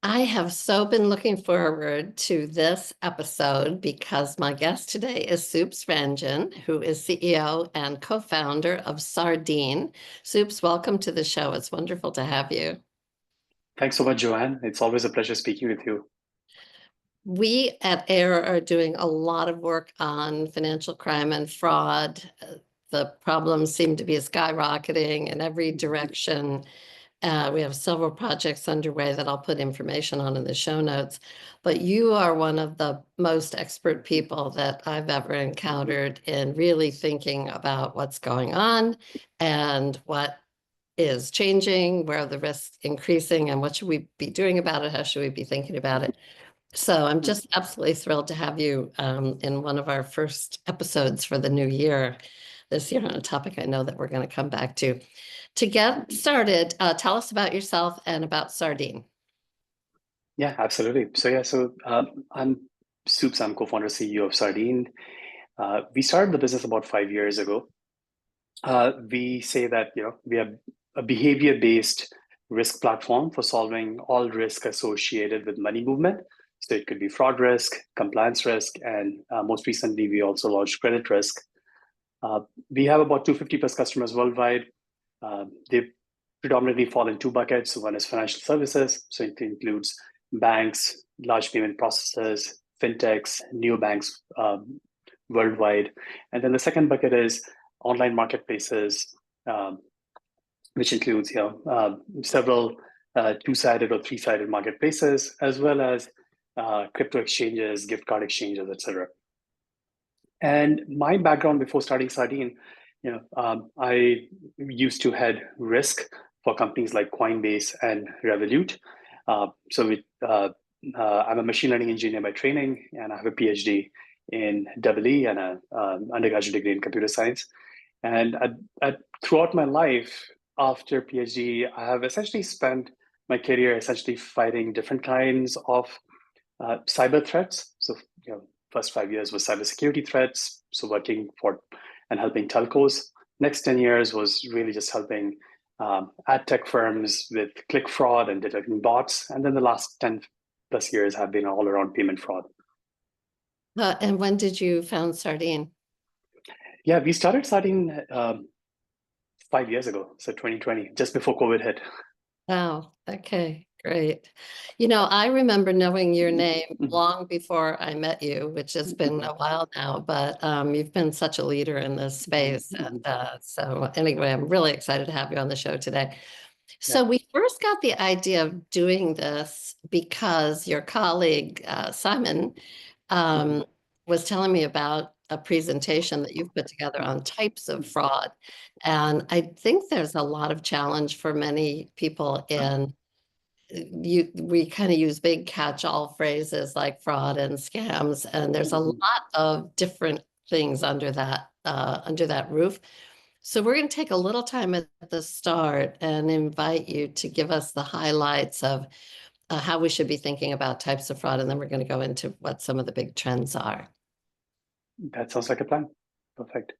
I have so been looking forward to this episode because my guest today is Soups Ranjan, who is CEO and co-founder of Sardine. Soups, welcome to the show. It's wonderful to have you. Thanks so much, Joanne. It's always a pleasure speaking with you. We at AIR are doing a lot of work on financial crime and fraud. The problems seem to be skyrocketing in every direction. We have several projects underway that I'll put information on in the show notes. But you are one of the most expert people that I've ever encountered in really thinking about what's going on and what is changing, where are the risks increasing, and what should we be doing about it? How should we be thinking about it? So I'm just absolutely thrilled to have you in one of our first episodes for the new year this year on a topic I know that we're going to come back to. To get started, tell us about yourself and about Sardine. Yeah, absolutely. I'm Soups. I'm co-founder CEO of Sardine. We started the business about 5 years ago. We say that we are a behavior-based risk platform for solving all risk associated with money movement. So it could be fraud risk, compliance risk, and most recently we also launched credit risk. We have about 250 plus customers worldwide. They predominantly fall in two buckets. One is financial services, so it includes banks, large payment processors, fintechs, neobanks worldwide. And then the second bucket is online marketplaces, which includes several two-sided or three-sided marketplaces, as well as crypto exchanges, gift card exchanges, etc. And my background before starting Sardine, I used to head risk for companies like Coinbase and Revolut. I'm a machine learning engineer by training, and I have a PhD in EE and an undergraduate degree in computer science. And throughout my life, after PhD, I have essentially spent my career essentially fighting different kinds of cyber threats. So, first 5 years was cybersecurity threats, so working for and helping telcos. Next 10 years was really just helping ad tech firms with click fraud and detecting bots. And then the last 10 plus years have been all around payment fraud. And when did you found Sardine? Yeah, we started Sardine 5 years ago, so 2020, just before COVID hit. Oh, okay, great. I remember knowing your name long before I met you, which has been a while now, but you've been such a leader in this space. And so anyway, I'm really excited to have you on the show today. So we first got the idea of doing this because your colleague, Simon, was telling me about a presentation that you've put together on types of fraud. And I think there's a lot of challenge for many people in we kind of use big catch-all phrases like fraud and scams, and there's a lot of different things under that roof. So we're going to take a little time at the start and invite you to give us the highlights of how we should be thinking about types of fraud, and then we're going to go into what some of the big trends are. That sounds like a plan. Perfect.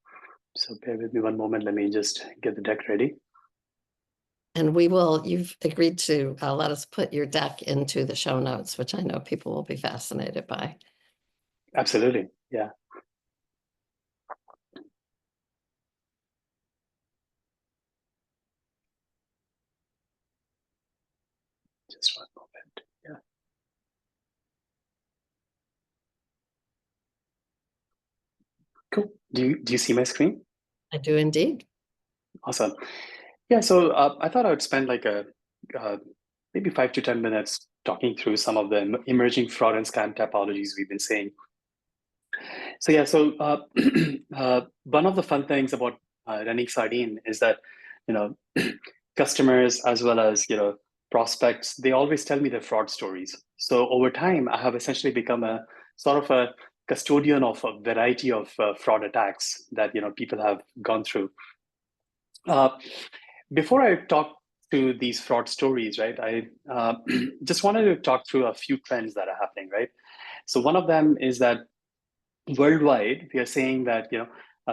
So bear with me one moment. Let me just get the deck ready. And you've agreed to let us put your deck into the show notes, which I know people will be fascinated by. Absolutely. Yeah. Just one moment. Yeah. Cool. Do you see my screen? I do indeed. Awesome. Yeah. So I thought I would spend like maybe 5 to 10 minutes talking through some of the emerging fraud and scam typologies we've been seeing. So yeah. So one of the fun things about running Sardine is that customers as well as prospects, they always tell me their fraud stories. So over time, I have essentially become a sort of a custodian of a variety of fraud attacks that people have gone through. Before I talk to these fraud stories, right, I just wanted to talk through a few trends that are happening, right? So one of them is that worldwide, we are saying that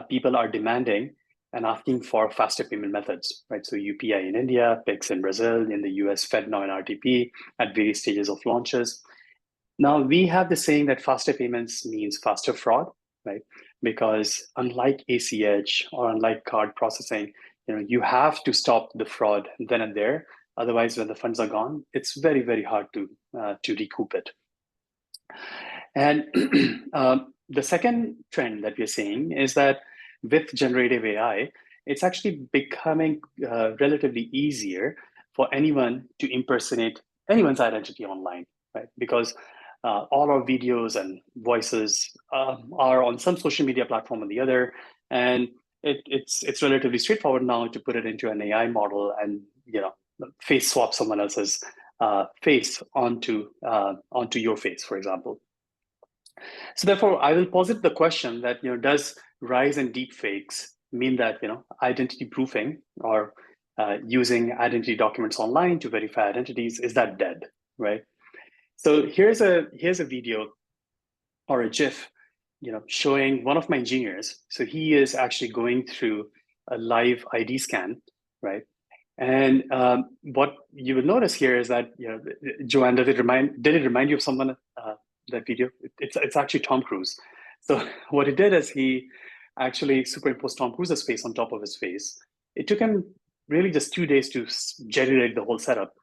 people are demanding and asking for faster payment methods, right? So UPI in India, PIX in Brazil, in the US, FedNow and RTP at various stages of launches. Now we have the saying that faster payments means faster fraud, right? Because unlike ACH or unlike card processing, you have to stop the fraud then and there. Otherwise, when the funds are gone, it's very, very hard to recoup it. And the second trend that we're seeing is that with generative AI, it's actually becoming relatively easier for anyone to impersonate anyone's identity online, right? Because all our videos and voices are on some social media platform or the other, and it's relatively straightforward now to put it into an AI model and face swap someone else's face onto your face, for example. So therefore, I will posit the question that does rise in deepfakes mean that identity proofing or using identity documents online to verify identities, is that dead, right? So here's a video or a GIF, showing one of my engineers. So he is actually going through a live ID scan, right? And what you will notice here is that Joanne, did it remind you of someone? That video? It's actually Tom Cruise. So what he did is he actually superimposed Tom Cruise's face on top of his face. It took him really just 2 days to generate the whole setup.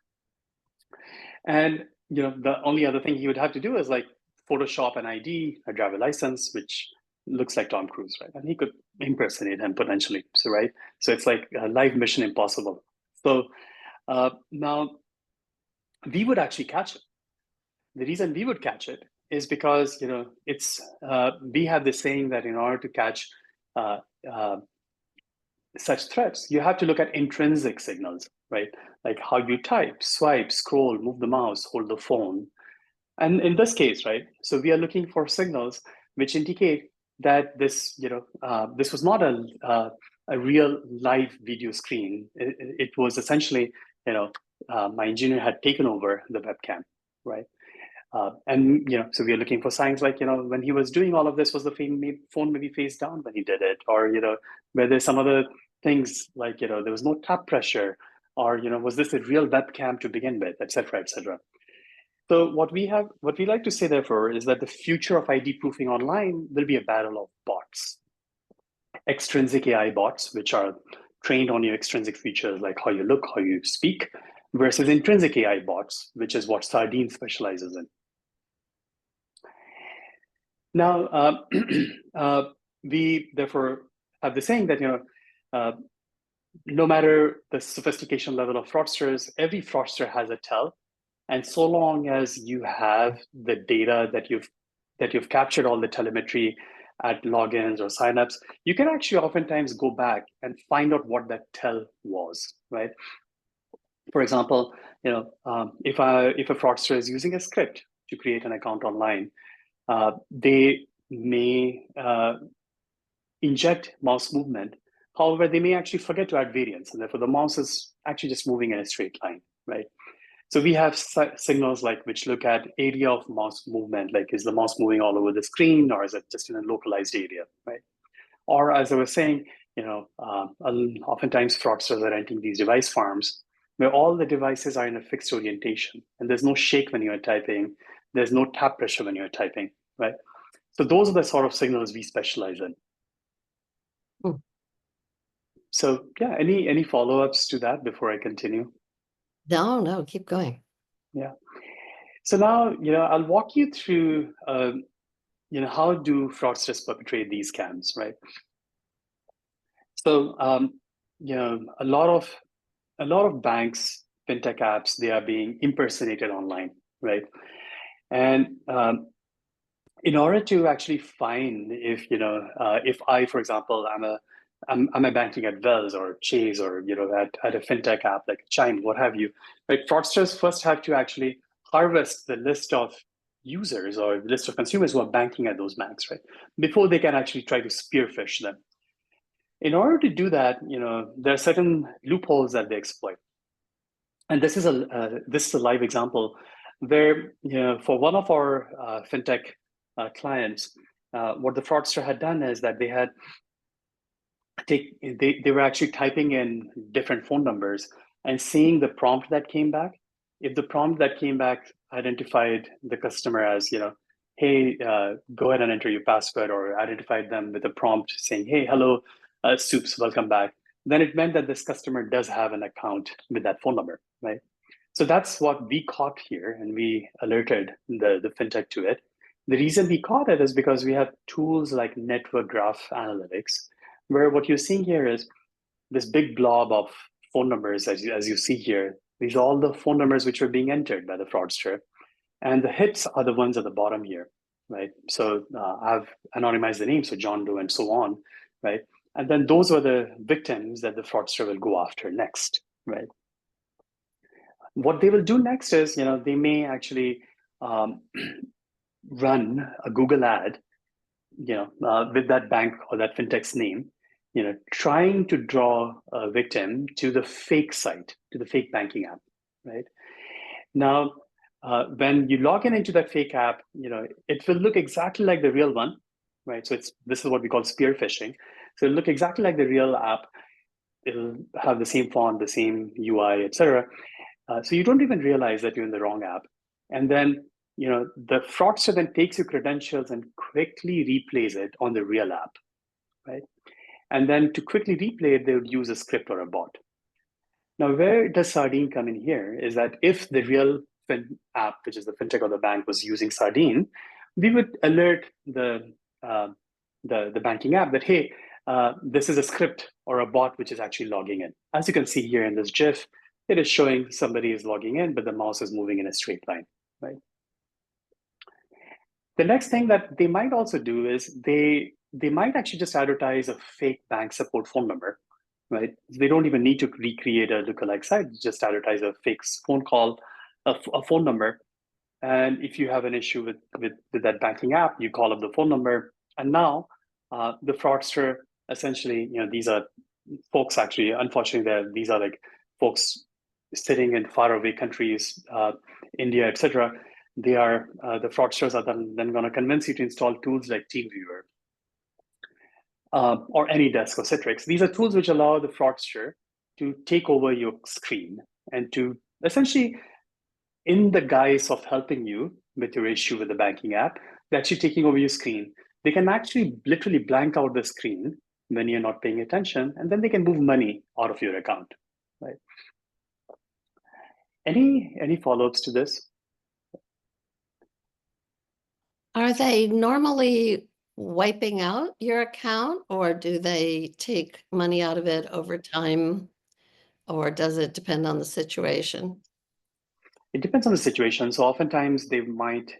And the only other thing he would have to do is like Photoshop an ID, a driver license, which looks like Tom Cruise, right? And he could impersonate him potentially. So right, so it's like a live Mission Impossible. So now we would actually catch it. The reason we would catch it is because it's we have this saying that in order to catch such threats, you have to look at intrinsic signals, right? Like how you type, swipe, scroll, move the mouse, hold the phone. And in this case, right, so we are looking for signals which indicate that this, this was not a real live video screen. It was essentially, my engineer had taken over the webcam, right? And so we are looking for signs like when he was doing all of this, was the phone maybe face down when he did it, or where there's some other things like there was no tap pressure, or was this a real webcam to begin with, etc., etc. So what we like to say, therefore, is that the future of ID proofing online will be a battle of bots. Extrinsic AI bots, which are trained on your extrinsic features like how you look, how you speak, versus intrinsic AI bots, which is what Sardine specializes in. Now, we therefore have the saying that no matter the sophistication level of fraudsters, every fraudster has a tell. And so long as you have the data that you've captured, all the telemetry at logins or signups, you can actually oftentimes go back and find out what that tell was, right? For example, if a fraudster is using a script to create an account online, they may inject mouse movement. However, they may actually forget to add variance, and therefore the mouse is actually just moving in a straight line, right? So we have signals like which look at area of mouse movement, like is the mouse moving all over the screen, or is it just in a localized area, right? Or as I was saying, oftentimes fraudsters are renting these device farms where all the devices are in a fixed orientation, and there's no shake when you're typing, there's no tap pressure when you're typing, right? So those are the sort of signals we specialize in. So yeah, any follow-ups to that before I continue? No, keep going. Yeah. So now, I'll walk you through, how do fraudsters perpetrate these scams, right? So, a lot of banks, fintech apps, they are being impersonated online, right? And in order to actually find if if I, for example, I'm a banking at Wells or Chase or at a fintech app like Chime, what have you, right? Fraudsters first have to actually harvest the list of users or the list of consumers who are banking at those banks, right? Before they can actually try to spearfish them. In order to do that, there are certain loopholes that they exploit. And this is a live example where for one of our fintech clients, what the fraudster had done is that they had they were actually typing in different phone numbers and seeing the prompt that came back. If the prompt that came back identified the customer as, hey, go ahead and enter your password, or identified them with a prompt saying, hey, hello, Soups, welcome back, then it meant that this customer does have an account with that phone number, right? So that's what we caught here, and we alerted the fintech to it. The reason we caught it is because we have tools like network graph analytics, where what you're seeing here is this big blob of phone numbers, as you see here. These are all the phone numbers which are being entered by the fraudster, and the hits are the ones at the bottom here, right? So I've anonymized the name, so John Doe and so on, right? And then those are the victims that the fraudster will go after next, right? What they will do next is, they may actually run a Google ad, with that bank or that fintech's name, trying to draw a victim to the fake site, to the fake banking app, right? Now, when you log in into that fake app, it will look exactly like the real one, right? So this is what we call spear phishing. So it'll look exactly like the real app. It'll have the same font, the same UI, etc. So you don't even realize that you're in the wrong app. And then, the fraudster then takes your credentials and quickly replays it on the real app, right? And then to quickly replay it, they would use a script or a bot. Now, where does Sardine come in here is that if the real app, which is the fintech or the bank, was using Sardine, we would alert the banking app that, hey, this is a script or a bot which is actually logging in. As you can see here in this GIF, it is showing somebody is logging in, but the mouse is moving in a straight line, right? The next thing that they might also do is they might actually just advertise a fake bank support phone number, right? They don't even need to recreate a lookalike site, just advertise a fake phone call, a phone number. And if you have an issue with that banking app, you call up the phone number, and now the fraudster essentially, these are folks actually, unfortunately, these are like folks sitting in faraway countries, India, etc. They are the fraudsters are then going to convince you to install tools like TeamViewer or AnyDesk or Citrix. These are tools which allow the fraudster to take over your screen and to essentially, in the guise of helping you with your issue with the banking app, they're actually taking over your screen. They can actually literally blank out the screen when you're not paying attention, and then they can move money out of your account, right? Any follow-ups to this? Are they normally wiping out your account, or do they take money out of it over time, or does it depend on the situation? It depends on the situation. So oftentimes they might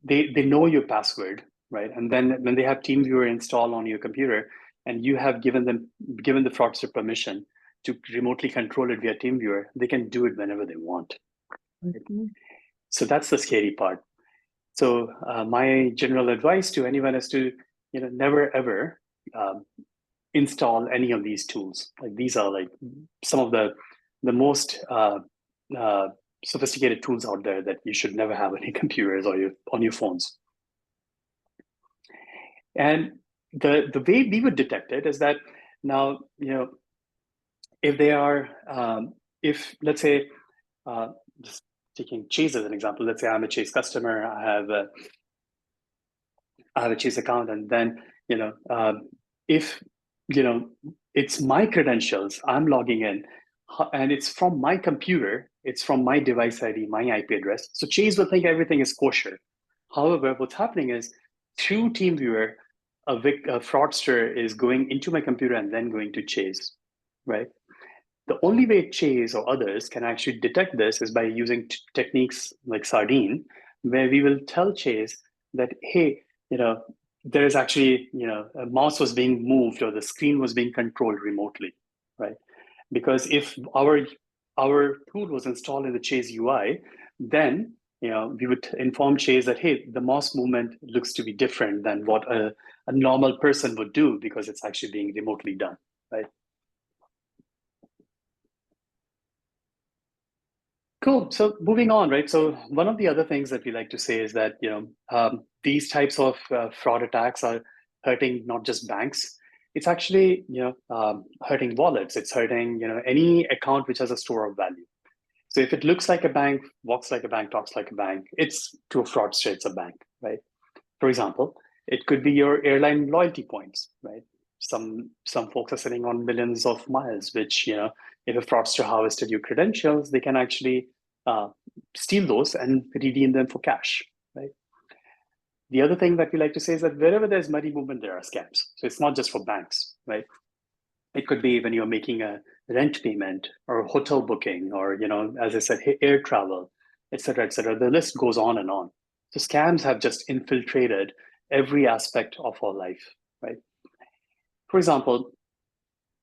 they know your password, right? And then when they have TeamViewer installed on your computer, and you have given the fraudster permission to remotely control it via TeamViewer, they can do it whenever they want. Right? Mm-hmm. So that's the scary part. So my general advice to anyone is to never ever install any of these tools. Like these are like some of the most sophisticated tools out there that you should never have on your computers or on your phones. And the way we would detect it is that now, if they are, if let's say, just taking Chase as an example, let's say I'm a Chase customer, I have a Chase account, and then, if, it's my credentials, I'm logging in, and it's from my computer, it's from my device ID, my IP address. So Chase will think everything is kosher. However, what's happening is through TeamViewer, a fraudster is going into my computer and then going to Chase, right? The only way Chase or others can actually detect this is by using techniques like Sardine, where we will tell Chase that, hey, there is actually, a mouse was being moved or the screen was being controlled remotely, right? Because if our tool was installed in the Chase UI, then we would inform Chase that, hey, the mouse movement looks to be different than what a normal person would do because it's actually being remotely done, right? Cool. So moving on, right? So one of the other things that we like to say is that these types of fraud attacks are hurting not just banks. It's actually hurting wallets. It's hurting any account which has a store of value. So if it looks like a bank, walks like a bank, talks like a bank, it's to a fraudster, it's a bank, right? For example, it could be your airline loyalty points, right? Some folks are sitting on millions of miles, which if a fraudster harvested your credentials, they can actually steal those and redeem them for cash, right? The other thing that we like to say is that wherever there's money movement, there are scams. So it's not just for banks, right? It could be when you're making a rent payment or a hotel booking, or as I said, air travel, et cetera, et cetera. The list goes on and on. So scams have just infiltrated every aspect of our life, right? For example,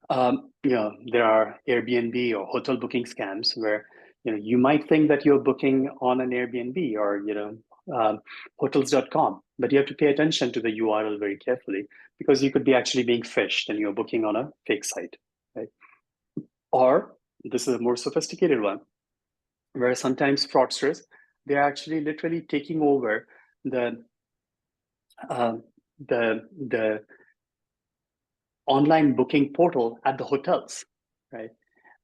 there are Airbnb or hotel booking scams where you might think that you're booking on an Airbnb or hotels.com, but you have to pay attention to the URL very carefully because you could be actually being phished and you're booking on a fake site, right? Or this is a more sophisticated one, where sometimes fraudsters, they're actually literally taking over the online booking portal at the hotels, right?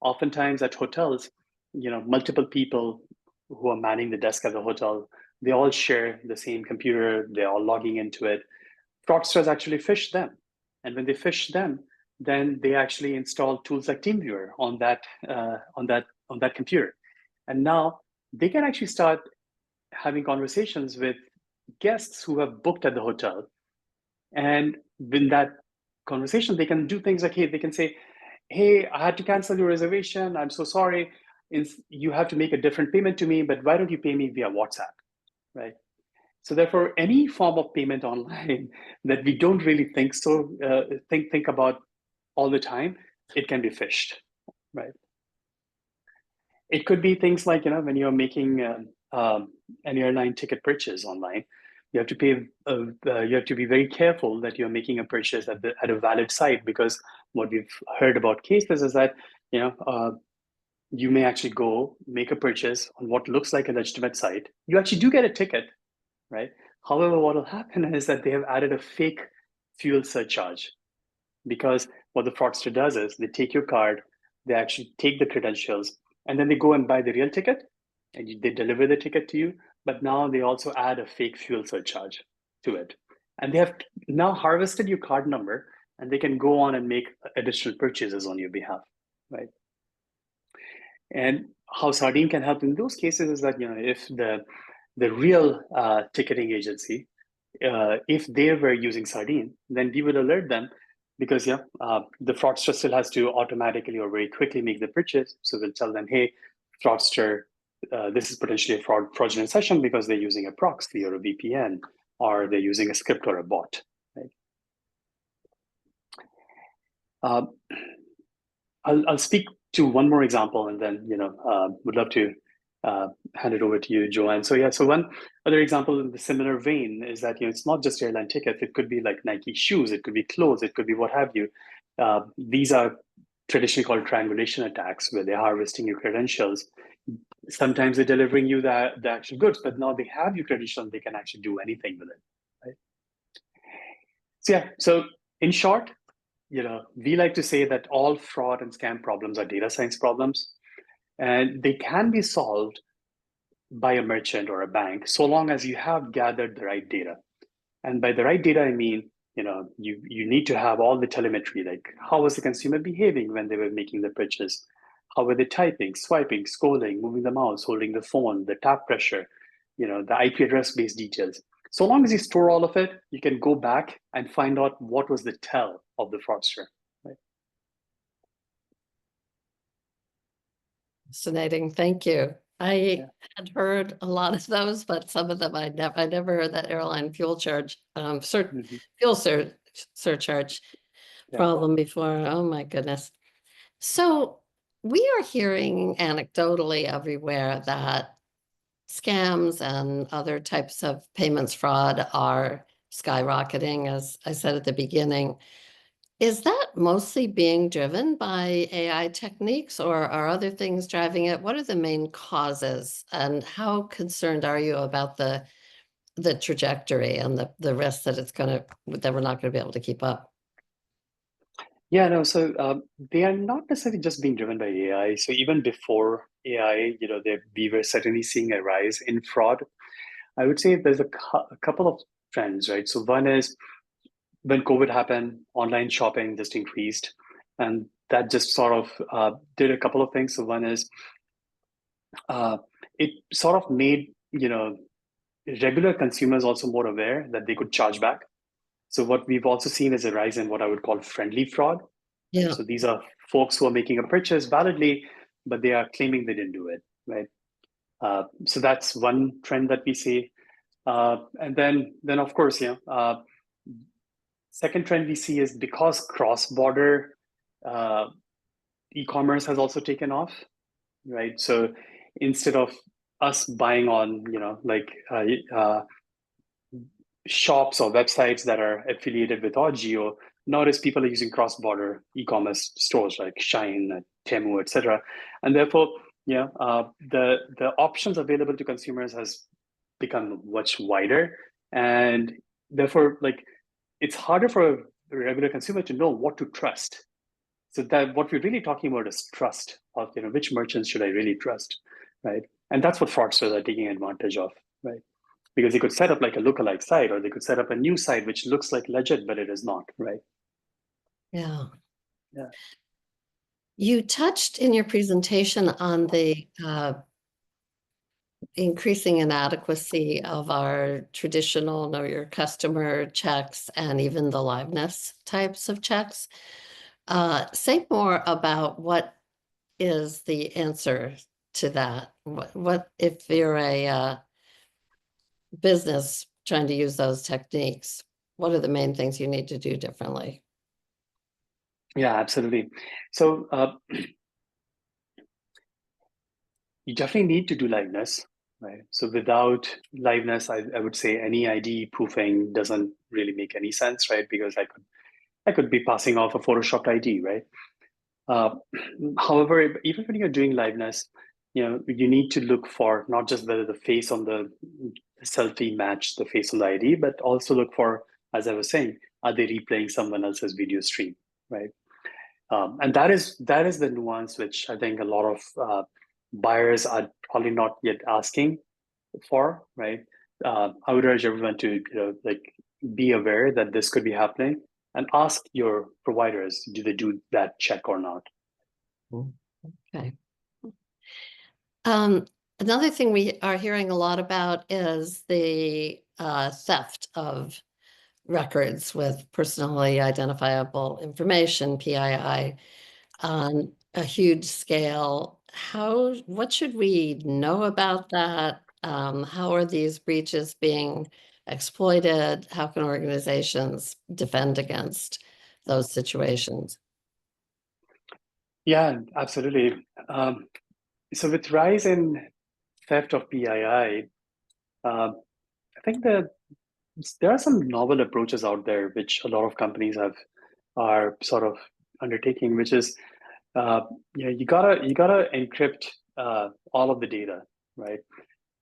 Oftentimes at hotels, multiple people who are manning the desk at the hotel, they all share the same computer, they're all logging into it. Fraudsters actually phish them. And when they phish them, then they actually install tools like TeamViewer on that computer. And now they can actually start having conversations with guests who have booked at the hotel. And in that conversation, they can do things like, hey, they can say, hey, I had to cancel your reservation. I'm so sorry. You have to make a different payment to me, but why don't you pay me via WhatsApp, right? So therefore, any form of payment online that we don't really think about all the time, it can be phished, right? It could be things like when you're making an airline ticket purchase online, you have to pay. You have to be very careful that you're making a purchase at a valid site, because what we've heard about cases is that you may actually go make a purchase on what looks like a legitimate site. You actually do get a ticket, right? However, what will happen is that they have added a fake fuel surcharge, because what the fraudster does is they take your card, they actually take the credentials, and then they go and buy the real ticket and they deliver the ticket to you. But now they also add a fake fuel surcharge to it. And they have now harvested your card number, and they can go on and make additional purchases on your behalf, right? And how Sardine can help in those cases is that if the real ticketing agency, if they were using Sardine, then we would alert them, because the fraudster still has to automatically or very quickly make the purchase. So we'll tell them, hey, fraudster, this is potentially a fraudulent session because they're using a proxy or a VPN, or they're using a script or a bot. Right? I'll speak to one more example, and then would love to hand it over to you, Joanne. So one other example in the similar vein is that it's not just airline tickets. It could be like Nike shoes, it could be clothes, it could be what have you. These are traditionally called triangulation attacks, where they're harvesting your credentials. Sometimes they're delivering you the actual goods, but now they have your credentials, they can actually do anything with it, right? So in short, we like to say that all fraud and scam problems are data science problems, and they can be solved by a merchant or a bank, so long as you have gathered the right data. And by the right data, I mean, you need to have all the telemetry, like how was the consumer behaving when they were making the purchase? How were they typing, swiping, scrolling, moving the mouse, holding the phone, the tap pressure, the IP address-based details. So long as you store all of it, you can go back and find out what was the tell of the fraudster. Right? Fascinating. Thank you. I had heard a lot of those, but some of them I never heard that airline fuel charge, fuel surcharge problem before. Oh my goodness. So we are hearing anecdotally everywhere that scams and other types of payments fraud are skyrocketing, as I said at the beginning. Is that mostly being driven by AI techniques, or are other things driving it? What are the main causes, and how concerned are you about the the trajectory and the risk that that we're not going to be able to keep up. Yeah, no, so they are not necessarily just being driven by AI. So even before AI, we were certainly seeing a rise in fraud. I would say there's a couple of trends, right? So one is when COVID happened, online shopping just increased, and that just sort of did a couple of things. So one is uh, it sort of made regular consumers also more aware that they could charge back. So what we've also seen is a rise in what I would call friendly fraud. Right? Yeah. So these are folks who are making a purchase validly, but they are claiming they didn't do it, right? So that's one trend that we see. And then of course, second trend we see is because cross-border uh, e-commerce has also taken off, right? So instead of us buying on, shops or websites that are affiliated with our geo, nowadays people are using cross-border e-commerce stores like Shine, Temu, etc. And therefore, the options available to consumers has become much wider, and therefore, like it's harder for a regular consumer to know what to trust. So that what we're really talking about is trust of which merchants should I really trust, right? And that's what fraudsters are taking advantage of, right? Because they could set up like a lookalike site, or they could set up a new site which looks like legit, but it is not, right? Yeah. Yeah. You touched in your presentation on the increasing inadequacy of our traditional know your customer checks and even the liveness types of checks. Say more about what is the answer to that? What if you're a business trying to use those techniques, what are the main things you need to do differently? Yeah, absolutely. So you definitely need to do liveness, right? So without liveness, I would say any ID proofing doesn't really make any sense, right? Because I could be passing off a photoshopped ID, right? Uh, However, even when you're doing liveness, you need to look for not just whether the face on the selfie match the face on the ID, but also look for, as I was saying, are they replaying someone else's video stream, right? And that is the nuance which I think a lot of buyers are probably not yet asking for, right? I would urge everyone to be aware that this could be happening and ask your providers, do they do that check or not? Okay. Another thing we are hearing a lot about is the theft of records with personally identifiable information, PII, on a huge scale. What should we know about that? How are these breaches being exploited? How can organizations defend against those situations? Yeah, absolutely. So with rise in theft of PII, I think that there are some novel approaches out there which a lot of companies are sort of undertaking, which is uh, you gotta encrypt all of the data, right?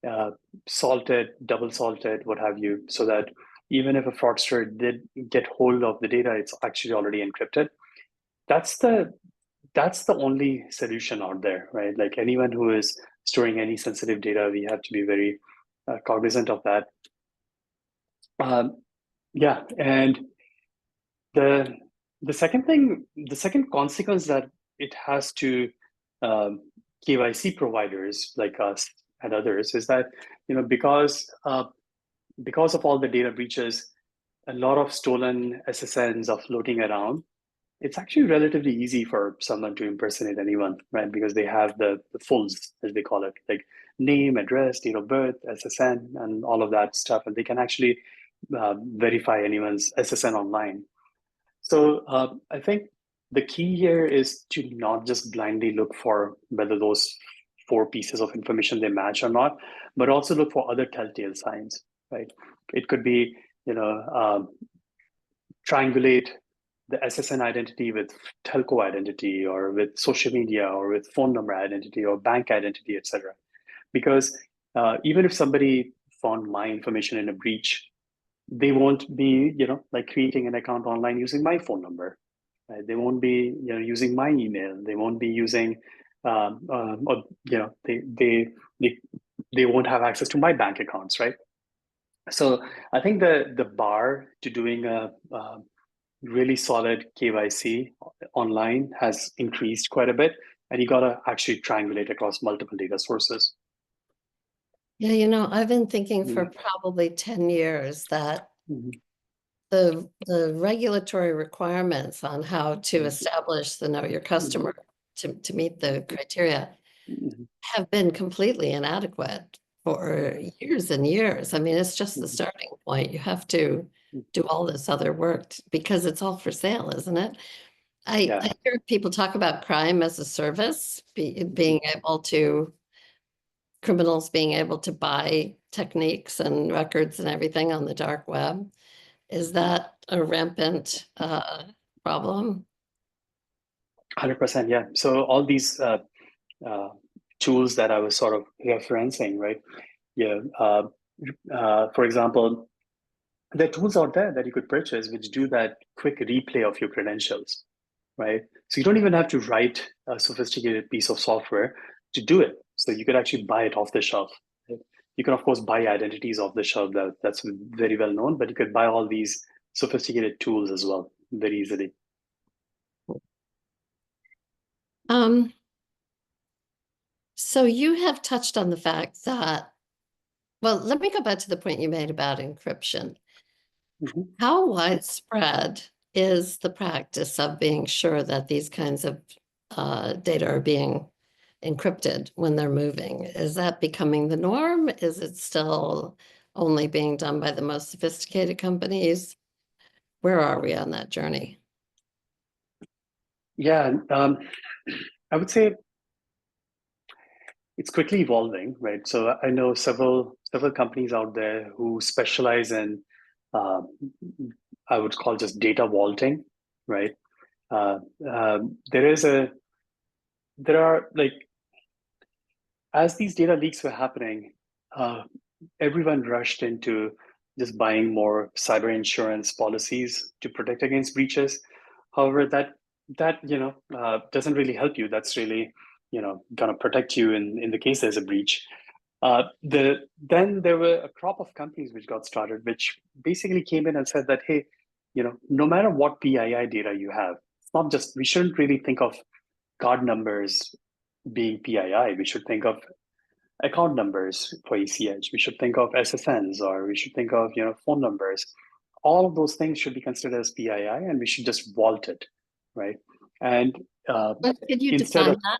Uh, Salt it, double salt it, what have you, so that even if a fraudster did get hold of the data, it's actually already encrypted. That's the that's the only solution out there, right? Like anyone who is storing any sensitive data, we have to be very cognizant of that. Um, yeah, and the the second consequence that it has to um, KYC providers like us and others is that because of all the data breaches, a lot of stolen SSNs are floating around. It's actually relatively easy for someone to impersonate anyone, right? Because they have the fulls, as they call it, like name, address, date of birth, SSN, and all of that stuff. And they can actually verify anyone's SSN online. So I think the key here is to not just blindly look for whether those four pieces of information they match or not, but also look for other telltale signs, right? It could be, you know, triangulate the SSN identity with telco identity or with social media or with phone number identity or bank identity, etc. Because even if somebody found my information in a breach, they won't be, like creating an account online using my phone number. Right? They won't be, using my email. They won't be using, or they won't have access to my bank accounts, right? So I think the bar to doing a really solid KYC online has increased quite a bit, and you got to actually triangulate across multiple data sources. Yeah, I've been thinking for Yeah. probably 10 years that Mhm. the regulatory requirements on how to Mhm. establish the know your customer to meet the criteria Mhm. have been completely inadequate for years and years. I mean, it's just the Mhm. starting point. You have to do all this other work because it's all for sale, isn't it? Yeah. I hear people talk about crime as a service, being able to, criminals being able to buy techniques and records and everything on the dark web. Is that a rampant problem? 100%. Yeah. So all these uh, tools that I was sort of referencing, right? Yeah. For example, there are tools out there that you could purchase which do that quick replay of your credentials, right? So you don't even have to write a sophisticated piece of software to do it. So you could actually buy it off the shelf. Right? You can, of course, buy identities off the shelf. That's very well known, but you could buy all these sophisticated tools as well very easily. Um, so you have touched on the fact that, well, let me go back to the point you made about encryption. Mhm. How widespread is the practice of being sure that these kinds of data are being encrypted when they're moving? Is that becoming the norm? Is it still only being done by the most sophisticated companies? Where are we on that journey? Yeah, I would say it's quickly evolving, right? So I know several companies out there who specialize in, uh, I would call just data vaulting, right? Uh, there is a there are like as these data leaks were happening, uh, everyone rushed into just buying more cyber insurance policies to protect against breaches. However, that doesn't really help you. That's really gonna protect you in the case there's a breach. Then there were a crop of companies which got started, which basically came in and said that, hey, no matter what PII data you have, it's not just we shouldn't really think of card numbers being PII. We should think of account numbers for ACH. We should think of SSNs, or we should think of phone numbers. All of those things should be considered as PII, and we should just vault it, right? And But could you instead define of that?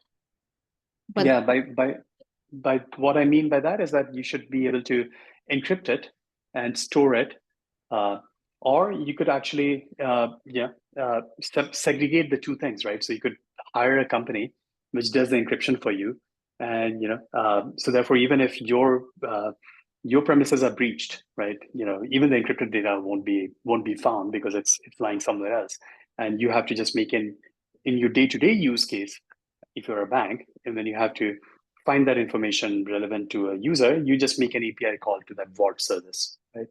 What yeah, by what I mean by that is that you should be able to encrypt it and store it, uh, or you could actually segregate the two things, right? So you could hire a company which does the encryption for you, and so therefore, even if your premises are breached, right? Even the encrypted data won't be found because it's lying somewhere else, and you have to just make in your day-to-day use case if you're a bank, and then you have to find that information relevant to a user, you just make an API call to that vault service, right?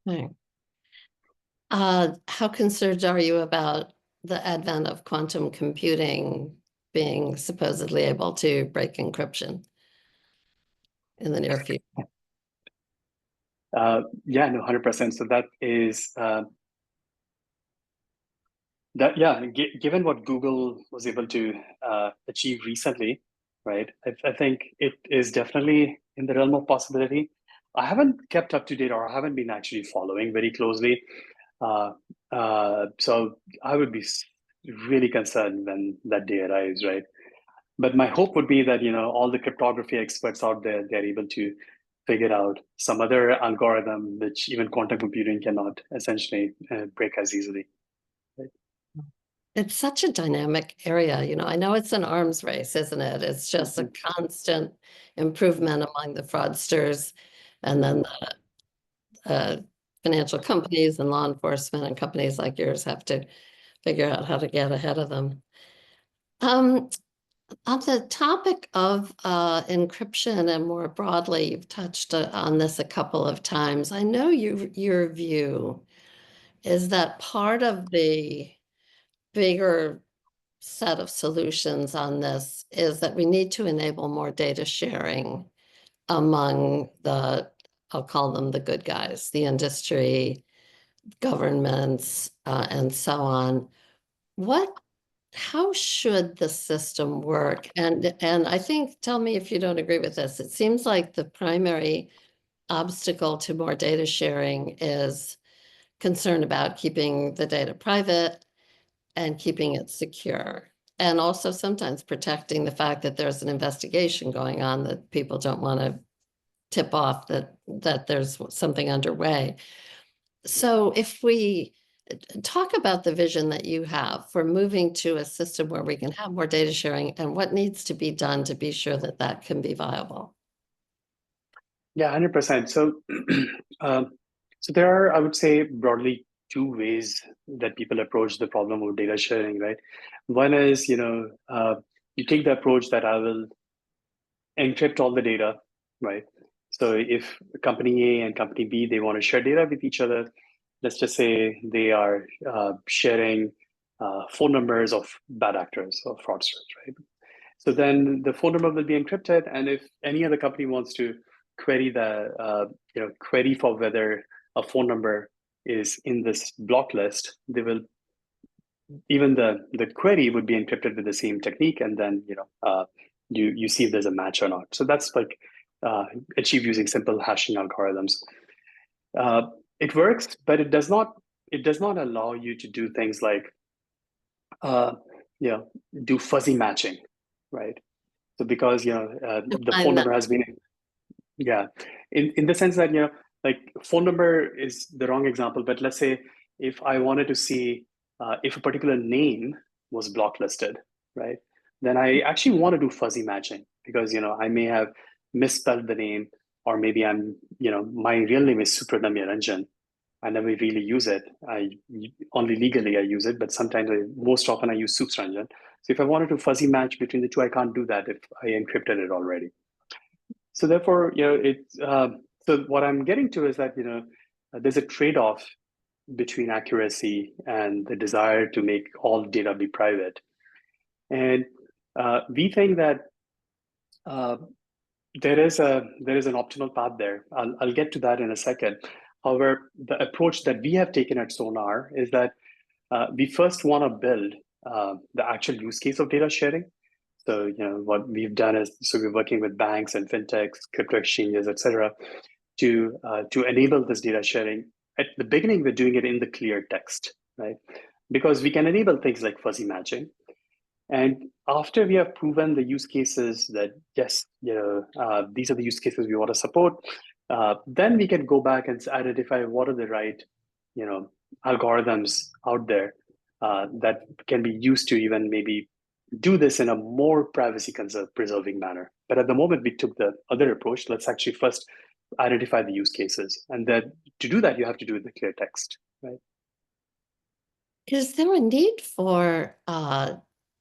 thing? How concerned are you about the advent of quantum computing being supposedly able to break encryption in the near future? Yeah, no, 100%. So that is that. Yeah, given what Google was able to achieve recently, right? I think it is definitely in the realm of possibility. I haven't kept up to date, or I haven't been actually following very closely. Uh, so I would be really concerned when that day arrives, right? But my hope would be that all the cryptography experts out there, they're able to figure out some other algorithm which even quantum computing cannot essentially break as easily. Right? It's such a dynamic area. I know it's an arms race, isn't it? It's just a Mhm. constant improvement among the fraudsters and then Mhm. the financial companies and law enforcement and companies like yours have to figure out how to get ahead of them. Um, On the topic of encryption and more broadly, you've touched on this a couple of times. I know your view is that part of the bigger set of solutions on this is that we need to enable more data sharing among the, I'll call them the good guys, the industry, governments, and so on. How should the system work? And I think, tell me if you don't agree with this, it seems like the primary obstacle to more data sharing is concern about keeping the data private and keeping it secure. And also sometimes protecting the fact that there's an investigation going on that people don't want to tip off that there's something underway. So if we talk about the vision that you have for moving to a system where we can have more data sharing and what needs to be done to be sure that that can be viable. Yeah, 100%. So, so there are, I would say, broadly two ways that people approach the problem of data sharing, right? One is, you take the approach that I will encrypt all the data, right? So if company A and company B, they want to share data with each other, let's just say they are sharing phone numbers of bad actors or fraudsters, right? So then the phone number will be encrypted, and if any other company wants to query query for whether a phone number is in this block list, they will even the query would be encrypted with the same technique, and then you see if there's a match or not. So that's like achieved using simple hashing algorithms. It works, but it does not allow you to do things like do fuzzy matching, right? So because the phone Define that. number has been yeah, in the sense that like phone number is the wrong example, but let's say if I wanted to see if a particular name was blocklisted, right? Then I actually want to do fuzzy matching because I may have misspelled the name, or maybe my real name is Supradam Ranjan. I never really use it. I only legally I use it, but sometimes most often I use Soups Ranjan. So if I wanted to fuzzy match between the two, I can't do that if I encrypted it already. So therefore, so what I'm getting to is that there's a trade-off between accuracy and the desire to make all data be private, and we think that uh, there is an optimal path there. I'll get to that in a second. However, the approach that we have taken at Sonar is that we first want to build the actual use case of data sharing. So, what we've done is, so we're working with banks and fintechs, crypto exchanges, et cetera, to enable this data sharing. At the beginning, we're doing it in the clear text, right? Because we can enable things like fuzzy matching. And after we have proven the use cases that, yes, these are the use cases we want to support, then we can go back and identify what are the right, algorithms out there that can be used to even maybe do this in a more privacy preserving manner. But at the moment, we took the other approach. Let's actually first identify the use cases. And then to do that, you have to do it in the clear text, right? Is there a need for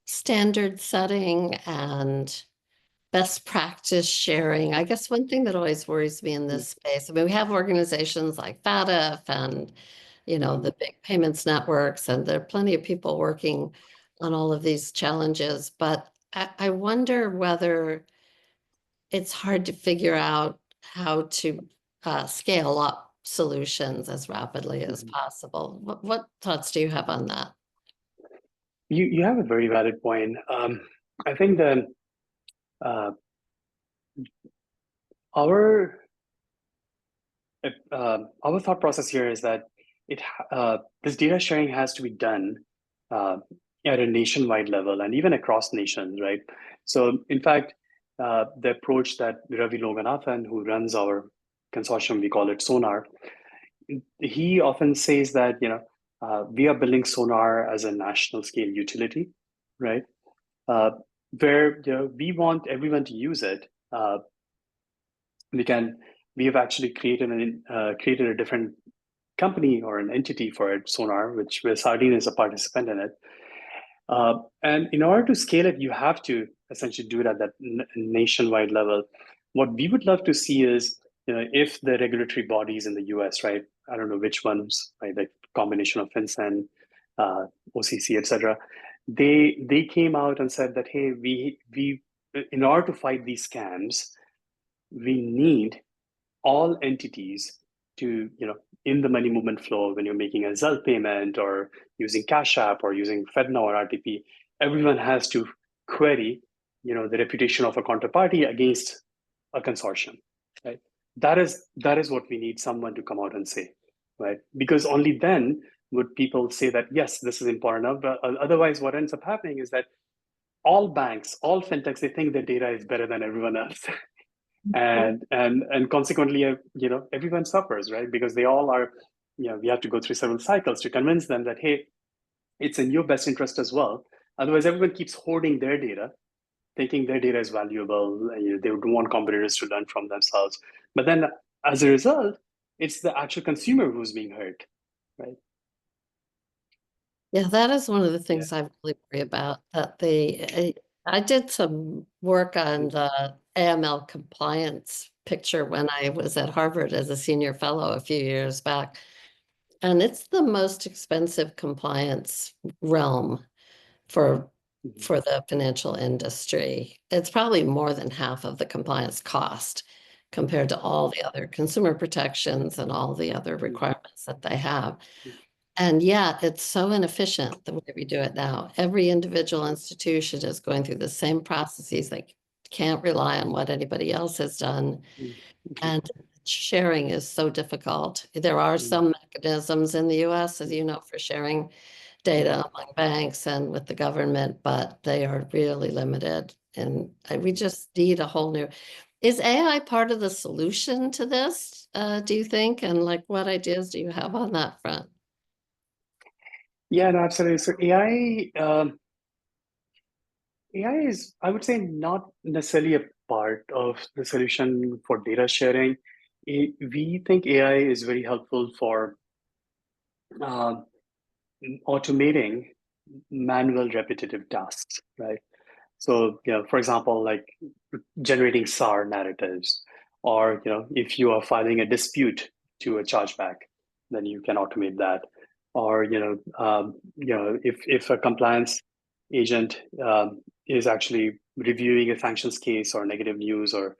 standard setting and best practice sharing? I guess one thing that always worries me in this space, I mean, we have organizations like FATF and, the big payments networks, and there are plenty of people working on all of these challenges, but I wonder whether it's hard to figure out how to scale up solutions as rapidly as possible. What thoughts do you have on that? You have a very valid point. I think that uh, our our thought process here is that this data sharing has to be done uh, at a nationwide level and even across nations, right? So, in fact, the approach that Ravi Loganathan, who runs our consortium, we call it Sonar, he often says that we are building Sonar as a national scale utility, right? Uh, where we want everyone to use it. We can we have actually created a different company or an entity for it, Sonar, where Sardine is a participant in it. And in order to scale it, you have to essentially do it at that nationwide level. What we would love to see is, if the regulatory bodies in the US, right? I don't know which ones, right? Like combination of FinCEN, OCC, etc. They came out and said that, hey, we in order to fight these scams, we need all entities to, in the money movement flow, when you're making a Zelle payment or using Cash App or using FedNow or RTP, everyone has to query, the reputation of a counterparty against a consortium, right? That is what we need someone to come out and say, right? Because only then would people say that, yes, this is important enough. But otherwise, what ends up happening is that all banks, all fintechs, they think their data is better than everyone else. And consequently, everyone suffers, right? Because they all are, we have to go through several cycles to convince them that, hey, it's in your best interest as well. Otherwise, everyone keeps hoarding their data, thinking their data is valuable. They would want competitors to learn from themselves. But then, as a result, it's the actual consumer who's being hurt, right? Yeah, that is one of the Yeah. things I really worry about. I did some work on the AML compliance picture when I was at Harvard as a senior fellow a few years back. And it's the most expensive compliance realm for Mhm. the financial industry. It's probably more than half of the compliance cost compared to all the other consumer protections and all the other requirements that they have. And yet it's so inefficient the way we do it now. Every individual institution is going through the same processes. They can't rely on what anybody else has done. Okay. And sharing is so difficult. There are some mechanisms in the US, as you know, for sharing data among banks and with the government, but they are really limited. And we just need a whole new. Is AI part of the solution to this, do you think? And like, what ideas do you have on that front? Yeah, no, absolutely. So AI is, I would say, not necessarily a part of the solution for data sharing. We think AI is very helpful for uh, automating manual repetitive tasks, right? So, for example, like generating SAR narratives, or, if you are filing a dispute to a chargeback, then you can automate that. Or, if a compliance agent is actually reviewing a sanctions case or negative news or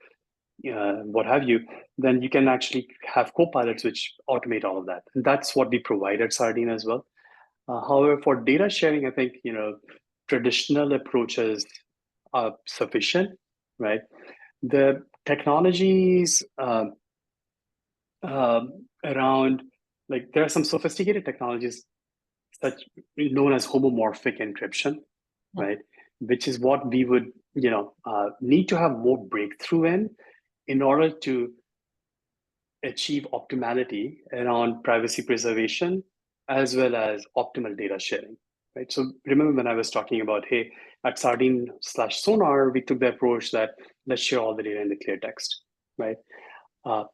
what have you, then you can actually have co-pilots which automate all of that. And that's what we provide at Sardine as well. However, for data sharing, I think, traditional approaches are sufficient, right? The technologies around, like, there are some sophisticated technologies such known as homomorphic encryption, right? Which is what we would, need to have more breakthrough in order to achieve optimality around privacy preservation as well as optimal data sharing, right? So remember when I was talking about, hey, at Sardine/Sonar, we took the approach that let's share all the data in the clear text, right? Uh,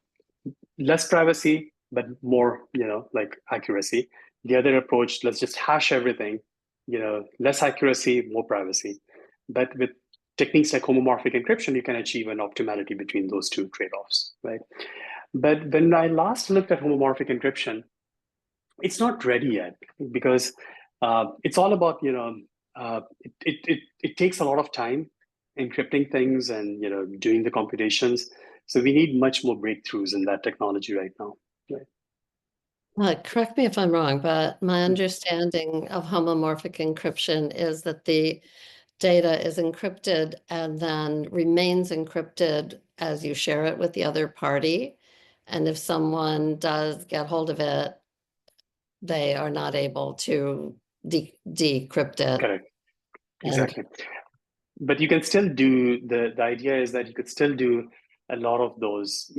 Less privacy, but more, like accuracy. The other approach, let's just hash everything, less accuracy, more privacy. But with techniques like homomorphic encryption, you can achieve an optimality between those two trade-offs, right? But when I last looked at homomorphic encryption, it's not ready yet because it's all about, it takes a lot of time encrypting things and, doing the computations. So we need much more breakthroughs in that technology right now. Right. Correct me if I'm wrong, but my understanding of homomorphic encryption is that the data is encrypted and then remains encrypted as you share it with the other party. And if someone does get hold of it, they are not able to decrypt it. Correct. And Exactly. But you can still do the idea is that you could still do a lot of those,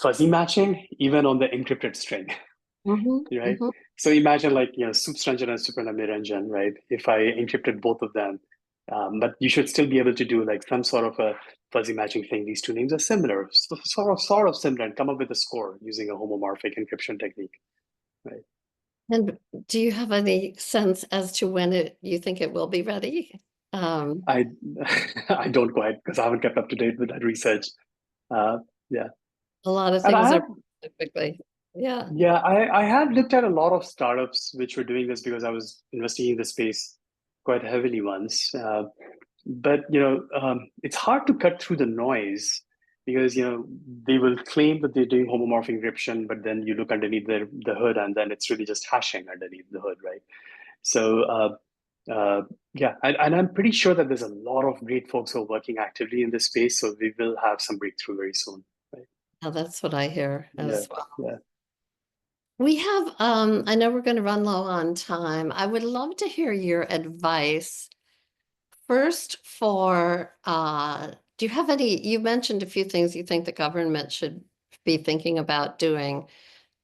fuzzy matching even on the encrypted string. Mhm, Right? mhm. So imagine, like, Soups Ranjan and Super Ranjan, right? If I encrypted both of them, but you should still be able to do like some sort of a fuzzy matching thing. These two names are similar, sort of similar, and come up with a score using a homomorphic encryption technique, right? And do you have any sense as to when you think it will be ready? I I don't quite, because I haven't kept up to date with that research. Uh, yeah, A lot of and I things have are quickly. Yeah. yeah I have looked at a lot of startups which were doing this because I was investing in the space quite heavily once. But it's hard to cut through the noise because they will claim that they're doing homomorphic encryption, but then you look underneath the hood, and then it's really just hashing underneath the hood, right? So yeah, and I'm pretty sure that there's a lot of great folks who are working actively in this space. So we will have some breakthrough very soon, right? Now that's what I hear Yeah, as well. yeah. We have, I know we're going to run low on time. I would love to hear your advice. First, do you have you mentioned a few things you think the government should be thinking about doing.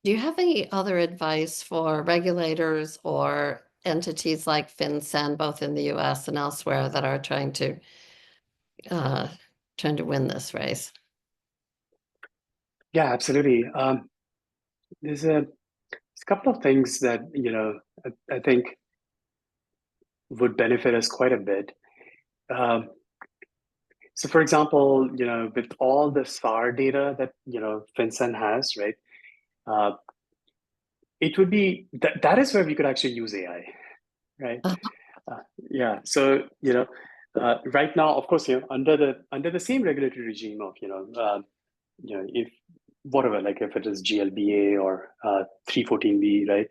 Do you have any other advice for regulators or entities like FinCEN, both in the US and elsewhere, that are uh, trying to win this race? Yeah, absolutely. There's a couple of things that I think would benefit us quite a bit. Um, so, for example, with all the SAR data that FinCEN has, right? Uh, it would be that is where we could actually use AI, right? Uh, Uh, yeah. So right now, of course, under the same regulatory regime of if whatever, like if it is GLBA or 314B, right?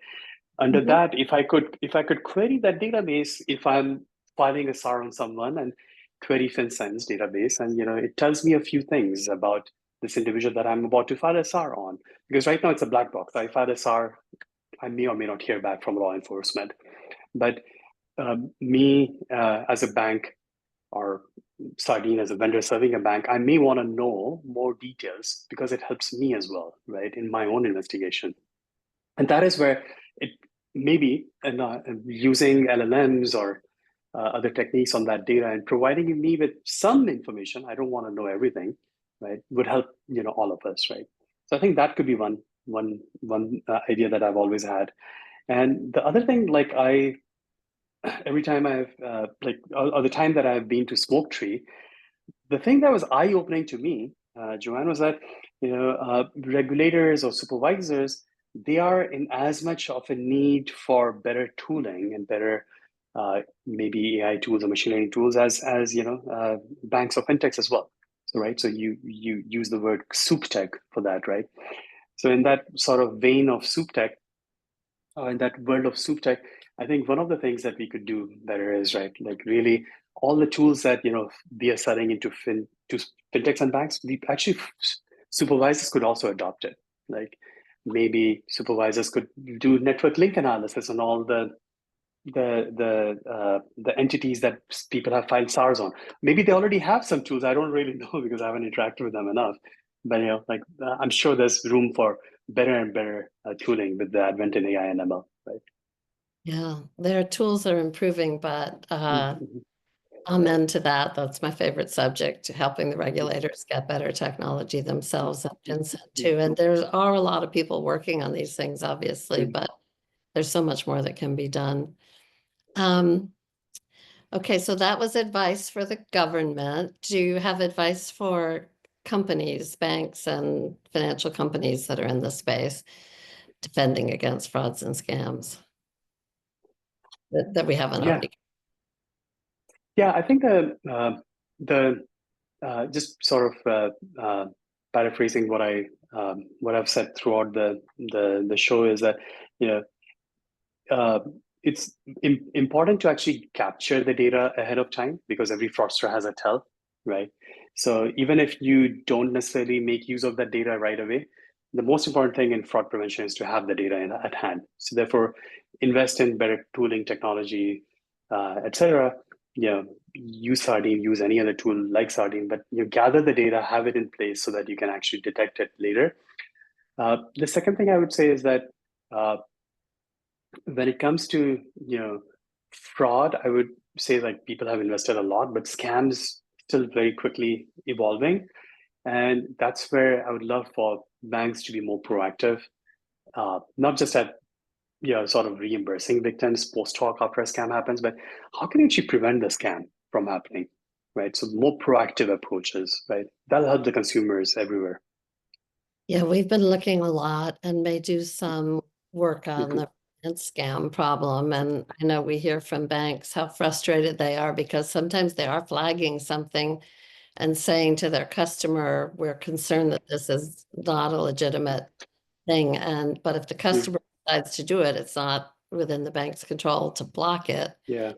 Under mhm. that, if I could query that database, if I'm filing a SAR on someone and query FinCEN's database, and it tells me a few things about this individual that I'm about to file a SAR on. Because right now it's a black box. I file a SAR, I may or may not hear back from law enforcement. But me as a bank, or Sardine as a vendor serving a bank, I may want to know more details because it helps me as well, right, in my own investigation. And that is where it maybe using LLMs or other techniques on that data and providing me with some information. I don't want to know everything, right? Would help all of us, right? So I think that could be one idea that I've always had. And the other thing, like every time I've or the time that I've been to Smoke Tree, the thing that was eye opening to me, Joanne, was that regulators or supervisors, they are in as much of a need for better tooling and better maybe AI tools or machine learning tools as banks or fintechs as well. So right, so you use the word soup tech for that, right? So in that sort of vein of soup tech, in that world of soup tech, I think one of the things that we could do better is right, like really all the tools that we are selling to fintechs and banks. We actually supervisors could also adopt it. Like maybe supervisors could do network link analysis on all the entities that people have filed SARs on. Maybe they already have some tools. I don't really know because I haven't interacted with them enough. But I'm sure there's room for better and better tooling with the advent in AI and ML, right? Yeah, their tools are improving, but Mhm. amen to that. That's my favorite subject, helping the regulators get better technology themselves, and FinCEN too. And there are a lot of people working on these things, obviously, but there's so much more that can be done. Um, okay, so that was advice for the government. Do you have advice for companies, banks, and financial companies that are in the space defending against frauds and scams that we haven't Yeah, already? yeah. I think the just sort of paraphrasing what I've said throughout the show is that you know uh, it's important to actually capture the data ahead of time because every fraudster has a tell, right? So even if you don't necessarily make use of that data right away, the most important thing in fraud prevention is to have the data at hand. So therefore, invest in better tooling technology, etc. Use Sardine, use any other tool like Sardine, but you gather the data, have it in place so that you can actually detect it later. The second thing I would say is that uh, when it comes to fraud, I would say like people have invested a lot, but scams still very quickly evolving, and that's where I would love for banks to be more proactive, not just at sort of reimbursing victims post hoc after a scam happens, but how can you actually prevent the scam from happening, right? So more proactive approaches, right? That'll help the consumers everywhere. Yeah, we've been looking a lot and may do some work on Mhm. the print scam problem. And I know we hear from banks how frustrated they are because sometimes they are flagging something and saying to their customer, we're concerned that this is not a legitimate thing. And but if the Yeah, customer decides to do it, it's not within the bank's control to block it. yeah.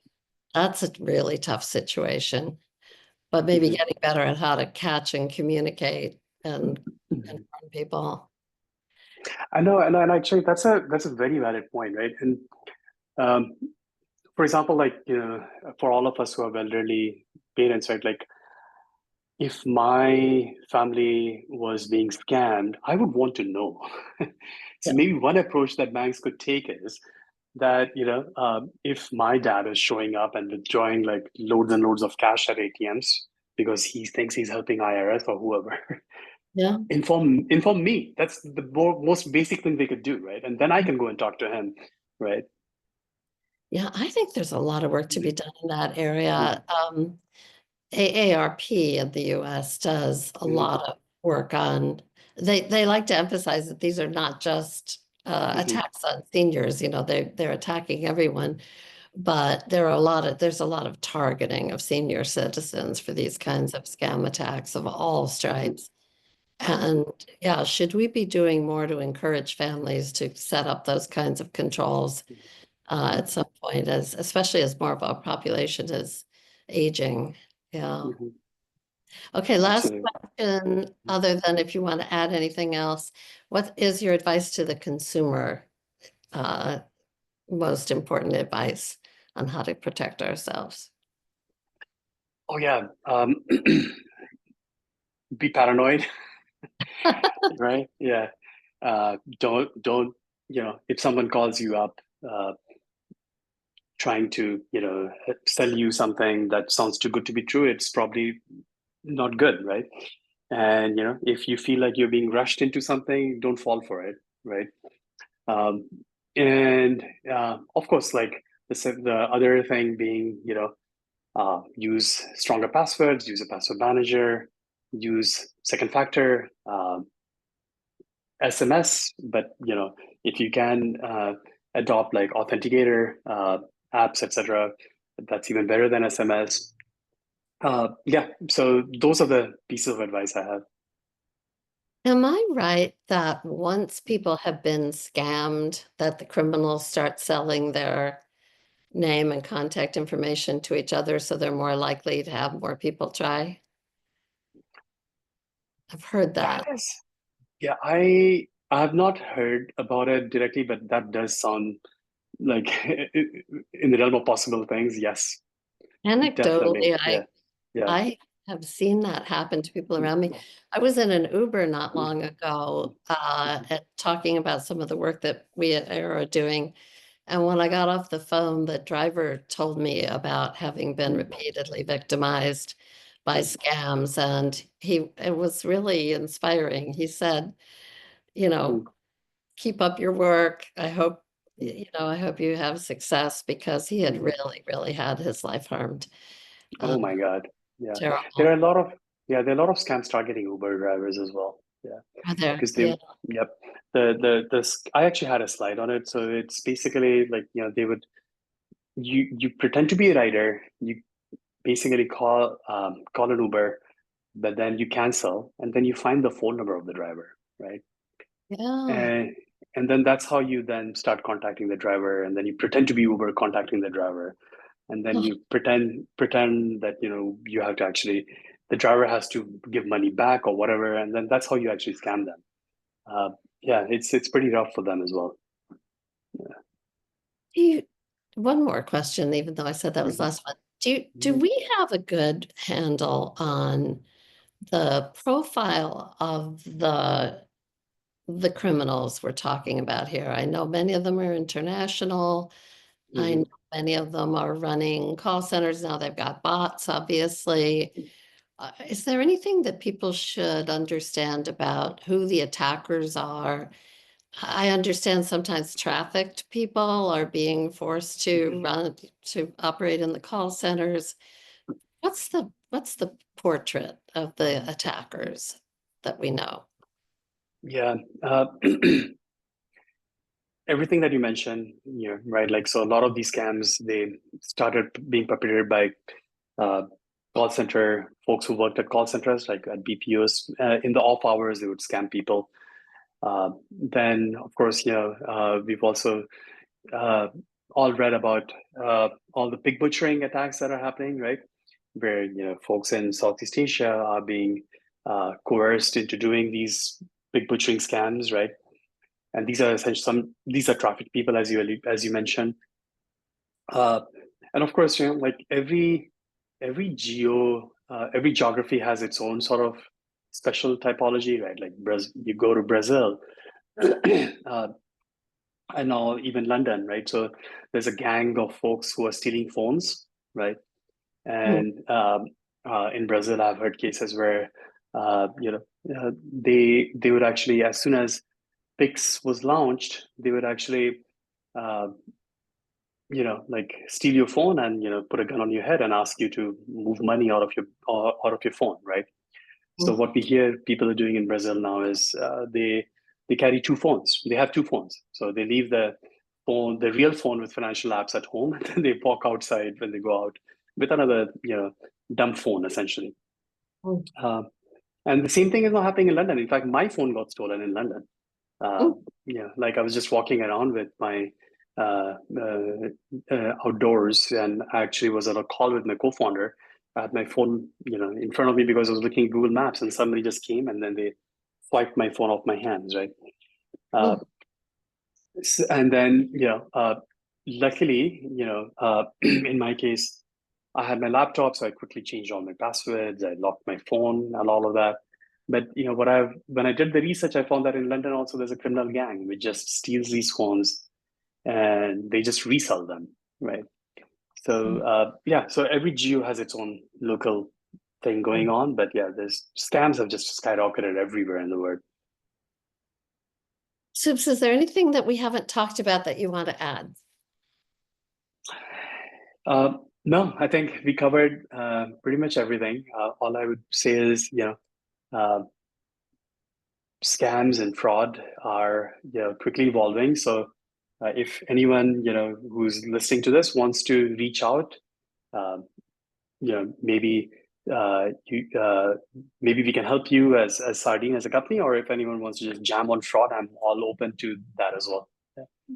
That's a really tough situation. But maybe Mhm. getting better at how to catch and communicate and Mhm. inform people. I know, and actually, that's a very valid point, right? And um, for example, like for all of us who have elderly parents, right? Like if my family was being scammed, I would want to know. So Yeah. maybe one approach that banks could take is that if my dad is showing up and withdrawing like loads and loads of cash at ATMs because he thinks he's helping IRS or whoever, Yeah. inform me. That's the most basic thing they could do, right? And then I can go and talk to him, right? Yeah, I think there's a lot of work to be done in that Mhm, area. AARP in the US does a mhm, lot of work on, they like to emphasize that these are not just mhm, attacks on seniors, they're attacking everyone, but there's a lot of targeting of senior citizens for these kinds of scam attacks of all mhm, stripes. And yeah, should we be doing more to encourage families to set up those kinds of controls at some point, as especially as more of our population is aging? Yeah. mhm. Okay, last Absolutely. question, other than if you want to add anything else, what is your advice to the consumer? Uh, Most important advice on how to protect ourselves. Oh yeah, be paranoid, right? Yeah. Don't if someone calls you up trying to sell you something that sounds too good to be true, it's probably not good, right? And if you feel like you're being rushed into something, don't fall for it, right? Um, and of course, like the other thing being, use stronger passwords, use a password manager, use second factor, SMS. But if you can adopt like authenticator apps, etc., that's even better than SMS. Yeah, so those are the pieces of advice I have. Am I right that once people have been scammed, that the criminals start selling their name and contact information to each other so they're more likely to have more people try? I've heard That that. is, yeah, I have not heard about it directly, but that does sound like in the realm of possible things. Yes, definitely. Anecdotally, Yeah, yeah. I have seen that happen to people around me. I was in an Uber not Mhm, long ago, mhm, talking about some of the work that we at Aero are doing. And when I got off the phone, the driver told me about having been mhm, repeatedly victimized by mhm, scams. And it was really inspiring. He said, you know, mhm, keep up your work. mhm, I hope you have success because he had mhm. really, really had his life harmed. Uh, Oh my God. Yeah. There are Terrible. a lot of there are a lot of scams targeting Uber drivers as well. Yeah. Are there? Because Yeah. yep. I actually had a slide on it. So it's basically like, they would you pretend to be a rider, you basically call an Uber, but then you cancel and then you find the phone number of the driver, right? Yeah. And and then that's how you then start contacting the driver, and then you pretend to be Uber contacting the driver, and then Oh, you pretend that you have to actually the driver has to give money back or whatever, and then that's how you actually scam them. Uh, yeah, it's pretty rough for them as well. Yeah. do you, one more question, even though I said that was the Mhm. last one. Do Mhm. we have a good handle on the profile of the criminals we're talking about here? I know many of them are international. I know Mhm. many of them are running call centers now. They've got bots, obviously. Is there anything that people should understand about who the attackers are I understand sometimes trafficked people are being forced to operate in the call centers. What's the portrait of the attackers that we know? Yeah. Everything that you mentioned, right? Like, so a lot of these scams, they started being perpetrated by uh, call center folks who worked at call centers, like at BPOs. In the off hours, they would scam people. Then, of course, we've also uh, all read about all the pig butchering attacks that are happening, right? Where folks in Southeast Asia are being coerced into doing these pig butchering scams, right? And these are essentially these are trafficked people, as you mentioned. Uh, and of course, like every every geography has its own sort of special typology, right? Like you go to Brazil, and now even London, right? So there's a gang of folks who are stealing phones, right? Mm, And in Brazil, I've heard cases where they would actually, as soon as Pix was launched, they would actually uh, like steal your phone and put a gun on your head and ask you to move money out of your phone, right? So mm, what we hear people are doing in Brazil now is they carry two phones. They have two phones, so they leave the real phone with financial apps at home, and then they walk outside when they go out with another dumb phone essentially. mm, Uh, and the same thing is not happening in London. In fact, my phone got stolen in London. Uh, mm, like I was just walking around with my outdoors, and I actually was on a call with my co-founder. I had my phone, in front of me because I was looking at Google Maps, and somebody just came and then they swiped my phone off my hands, right? Uh, mm. and then, luckily, in my case, I had my laptop, so I quickly changed all my passwords. I locked my phone and all of that. But when I did the research, I found that in London also there's a criminal gang which just steals these phones and they just resell them, right? So yeah, so every geo has its own local thing going on, but yeah, there's scams have just skyrocketed everywhere in the world. Soups, is there anything that we haven't talked about that you want to add? Uh, no, I think we covered pretty much everything. All I would say is, uh, scams and fraud are quickly evolving. So if anyone who's listening to this wants to reach out, um, maybe maybe we can help you as Sardine as a company, or if anyone wants to just jam on fraud, I'm all open to that as well. Yeah.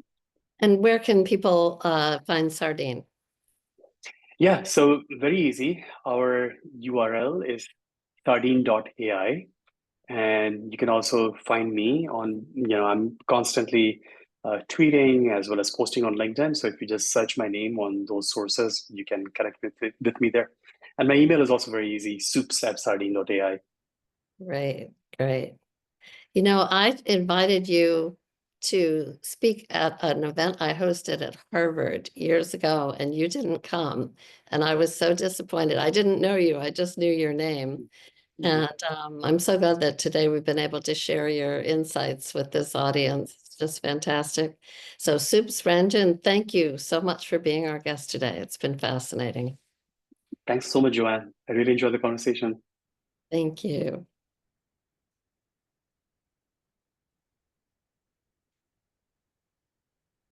And where can people find Sardine? Yeah, so very easy. Our URL is sardine.ai. And you can also find me on, I'm constantly tweeting as well as posting on LinkedIn. So if you just search my name on those sources, you can connect with me there. And my email is also very easy, soups@sardine.ai. Great, great. I invited you to speak at an event I hosted at Harvard years ago, and you didn't come. And I was so disappointed. I didn't know you, I just knew your name. And I'm so glad that today we've been able to share your insights with this audience. It's just fantastic. So, Soups Ranjan, thank you so much for being our guest today. It's been fascinating. Thanks so much, Joanne. I really enjoyed the conversation. Thank you.